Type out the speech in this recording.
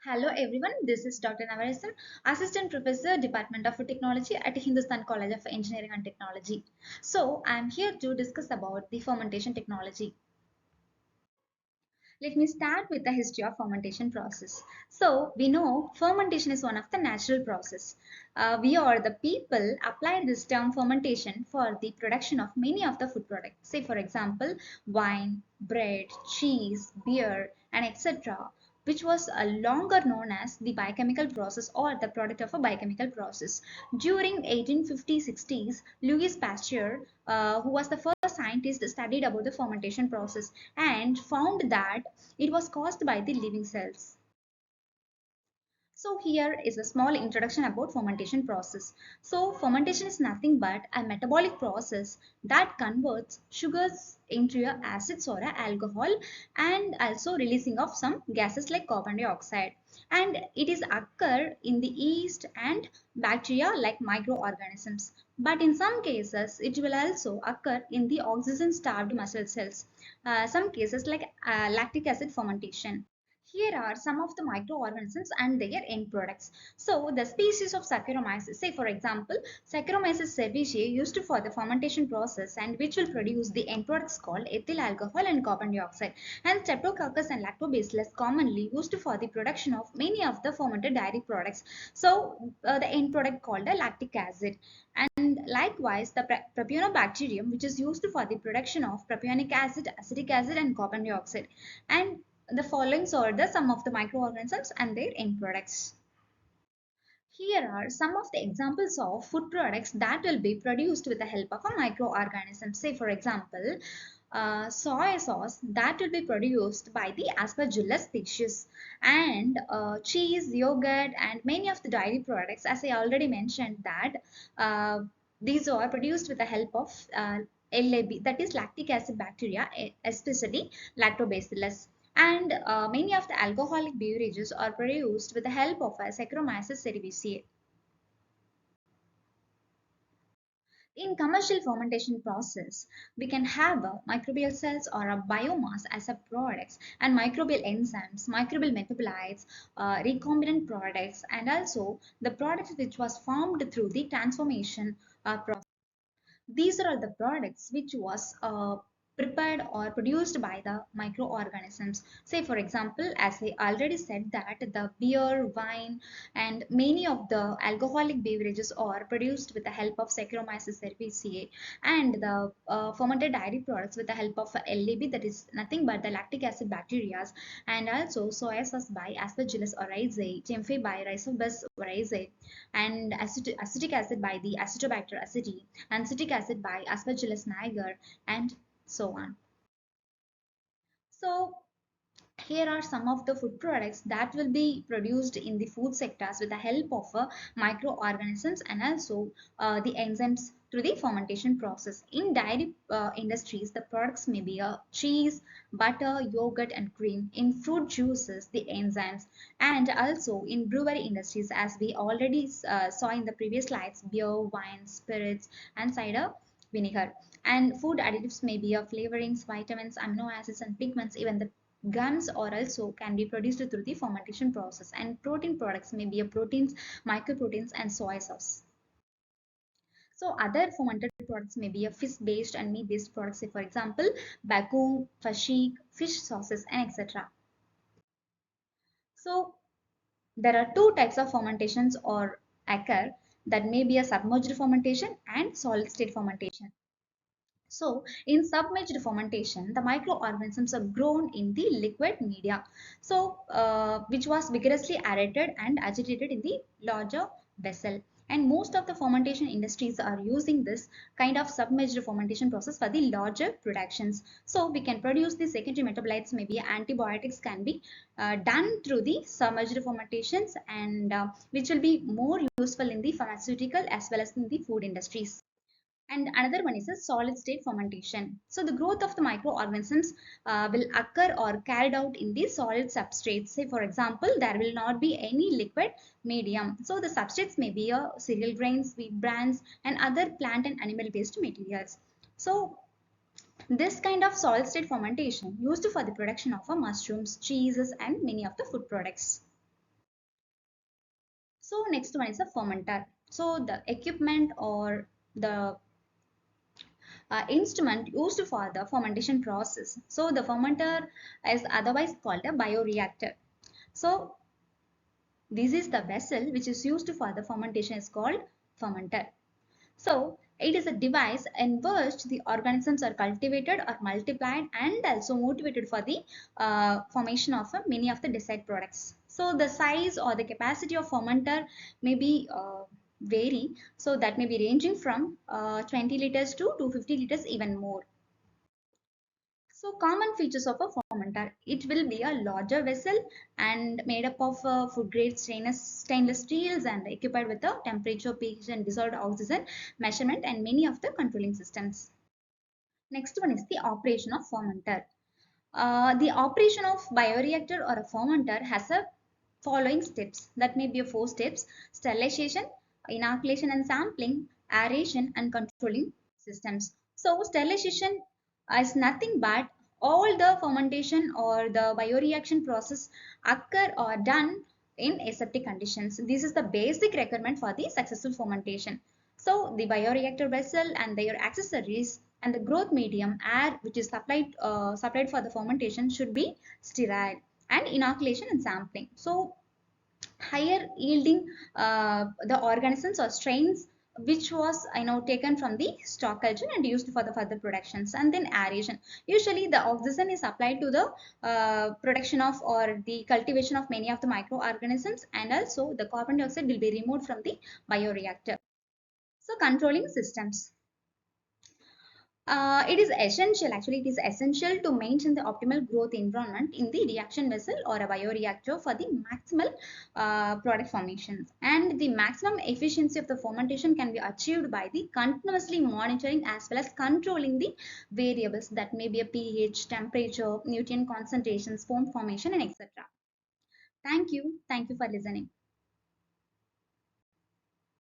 Hello everyone, this is Dr. Navarasan, Assistant Professor, Department of Technology at Hindustan College of Engineering and Technology. So, I am here to discuss about the fermentation technology. Let me start with the history of fermentation process. So, we know fermentation is one of the natural process. We or the people apply this term fermentation for the production of many of the food products. Say for example, wine, bread, cheese, beer and etc., which was longer known as the biochemical process or the product of a biochemical process. During 1850-60s, Louis Pasteur, who was the first scientist, studied about the fermentation process and found that it was caused by the living cells. So here is a small introduction about fermentation process. So fermentation is nothing but a metabolic process that converts sugars into a acids or a alcohol and also releasing of some gases like carbon dioxide. And it is occur in the yeast and bacteria like microorganisms. But in some cases, it will also occur in the oxygen-starved muscle cells. Some cases like lactic acid fermentation. Here are some of the microorganisms and their end products. So the species of Saccharomyces, say for example, Saccharomyces cerevisiae used for the fermentation process and which will produce the end products called ethyl alcohol and carbon dioxide. And Streptococcus and Lactobacillus commonly used for the production of many of the fermented dairy products. So the end product called a lactic acid. And likewise, the Propionobacterium, which is used for the production of propionic acid, acetic acid, and carbon dioxide. And the following are the some of the microorganisms and their end products. Here are some of the examples of food products that will be produced with the help of a microorganism. Say for example, soy sauce that will be produced by the Aspergillus species, and cheese, yogurt, and many of the dairy products, as I already mentioned that these are produced with the help of LAB, that is lactic acid bacteria, especially lactobacillus. And many of the alcoholic beverages are produced with the help of a Saccharomyces cerevisiae. In commercial fermentation process, we can have a microbial cells or a biomass as a products and microbial enzymes, microbial metabolites, recombinant products, and also the products which was formed through the transformation process. These are all the products which was prepared or produced by the microorganisms. Say for example, as I already said that the beer, wine and many of the alcoholic beverages are produced with the help of Saccharomyces cerevisiae, and the fermented dairy products with the help of LAB, that is nothing but the lactic acid bacteria, and also soy sauce by Aspergillus oryzae, tempeh by Rhizobus oryzae, and acetic acid by the Acetobacter aceti, and citric acid by Aspergillus niger, and so on. So here are some of the food products that will be produced in the food sectors with the help of microorganisms and also the enzymes through the fermentation process. In dairy industries, the products may be cheese, butter, yogurt, and cream. In fruit juices, the enzymes, and also in brewery industries, as we already saw in the previous slides, beer, wine, spirits, and cider vinegar. And food additives may be flavorings, vitamins, amino acids, and pigments. Even the gums or also can be produced through the fermentation process, and protein products may be a proteins, microproteins, and soy sauce. So other fermented products may be a fish based and meat based products, say for example bagu, fashik, fish sauces, and etc. So there are two types of fermentations or occur, that may be a submerged fermentation and solid state fermentation. So, in submerged fermentation, the microorganisms are grown in the liquid media, so which was vigorously aerated and agitated in the larger vessel. And most of the fermentation industries are using this kind of submerged fermentation process for the larger productions. So we can produce the secondary metabolites, maybe antibiotics can be done through the submerged fermentations, and which will be more useful in the pharmaceutical as well as in the food industries. And another one is a solid state fermentation. So the growth of the microorganisms will occur or carried out in the solid substrates. Say for example, there will not be any liquid medium. So the substrates may be cereal grains, wheat bran, and other plant and animal based materials. So this kind of solid state fermentation used for the production of mushrooms, cheeses, and many of the food products. So next one is a fermenter. So the equipment or the instrument used for the fermentation process. So the fermenter is otherwise called a bioreactor. So this is the vessel which is used for the fermentation is called fermenter. So it is a device in which the organisms are cultivated or multiplied and also motivated for the formation of many of the desired products. So the size or the capacity of fermenter may be vary. So that may be ranging from 20 liters to 250 liters even more. So common features of a fermenter, it will be a larger vessel and made up of food grade stainless steels and equipped with a temperature, pH and dissolved oxygen measurement and many of the controlling systems. Next one is the operation of fermenter. The operation of bioreactor or a fermenter has a following steps. That may be a 4 steps: sterilization, inoculation and sampling, aeration and controlling systems. So sterilization is nothing but all the fermentation or the bioreaction process occur or done in aseptic conditions. This is the basic requirement for the successful fermentation. So the bioreactor vessel and their accessories and the growth medium air which is supplied for the fermentation should be sterile, and inoculation and sampling. So higher yielding the organisms or strains which was taken from the stock culture and used for the further productions. And then aeration, usually the oxygen is applied to the production of or the cultivation of many of the microorganisms, and also the carbon dioxide will be removed from the bioreactor. So controlling systems, it is essential to maintain the optimal growth environment in the reaction vessel or a bioreactor for the maximal product formation. And the maximum efficiency of the fermentation can be achieved by the continuously monitoring as well as controlling the variables that may be a pH, temperature, nutrient concentrations, foam formation, and etc. Thank you. Thank you for listening.